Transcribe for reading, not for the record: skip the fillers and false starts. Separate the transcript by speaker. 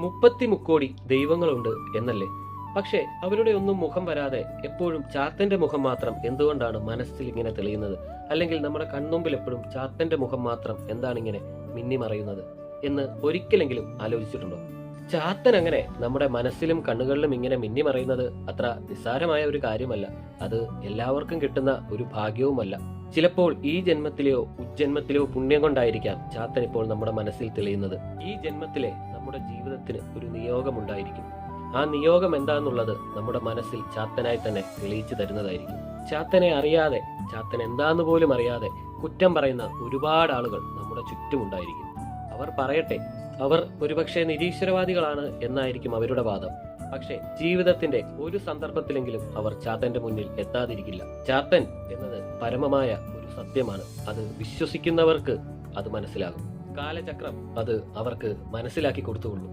Speaker 1: മുപ്പത്തിമുക്കോടി ദൈവങ്ങളുണ്ട് എന്നല്ലേ? പക്ഷെ അവരുടെ ഒന്നും മുഖം വരാതെ എപ്പോഴും ചാത്തന്റെ മുഖം മാത്രം എന്തുകൊണ്ടാണ് മനസ്സിൽ ഇങ്ങനെ തെളിയുന്നത്? അല്ലെങ്കിൽ നമ്മുടെ കൺമുമ്പിൽ എപ്പോഴും ചാത്തന്റെ മുഖം മാത്രം എന്താണ് ഇങ്ങനെ മിന്നിമറയുന്നത് എന്ന് ഒരിക്കലെങ്കിലും ആലോചിച്ചിട്ടുണ്ടോ? ചാത്തൻ അങ്ങനെ നമ്മുടെ മനസ്സിലും കണ്ണുകളിലും ഇങ്ങനെ മിന്നിമറയുന്നത് അത്ര നിസ്സാരമായ ഒരു കാര്യമല്ല. അത് എല്ലാവർക്കും കിട്ടുന്ന ഒരു ഭാഗ്യവുമല്ല. ചിലപ്പോൾ ഈ ജന്മത്തിലെയോ ഉജ്ജന്മത്തിലെയോ പുണ്യം കൊണ്ടായിരിക്കാം ചാത്തൻ ഇപ്പോൾ നമ്മുടെ മനസ്സിൽ തെളിയുന്നത്. ഈ ജന്മത്തിലെ നമ്മുടെ ജീവിതത്തിന് ഒരു നിയോഗമുണ്ടായിരിക്കും. ആ നിയോഗം എന്താന്നുള്ളത് നമ്മുടെ മനസ്സിൽ ചാത്തനായി തന്നെ തെളിയിച്ചു തരുന്നതായിരിക്കും. ചാത്തനെ അറിയാതെ, ചാത്തൻ എന്താന്ന് പോലും അറിയാതെ കുറ്റം പറയുന്ന ഒരുപാട് ആളുകൾ നമ്മുടെ ചുറ്റുമുണ്ടായിരിക്കും. അവർ പറയട്ടെ, അവർ ഒരുപക്ഷെ നിരീശ്വരവാദികളാണ് എന്നായിരിക്കും അവരുടെ വാദം. പക്ഷെ ജീവിതത്തിന്റെ ഒരു സന്ദർഭത്തിലെങ്കിലും അവർ ചാത്തന്റെ മുന്നിൽ എത്താതിരിക്കില്ല. ചാത്തൻ എന്നത് പരമമായ ഒരു സത്യമാണ്. അത് വിശ്വസിക്കുന്നവർക്ക് അത് മനസ്സിലാകും. കാലചക്രം അത് അവർക്ക് മനസ്സിലാക്കി കൊടുത്തുകൊള്ളും.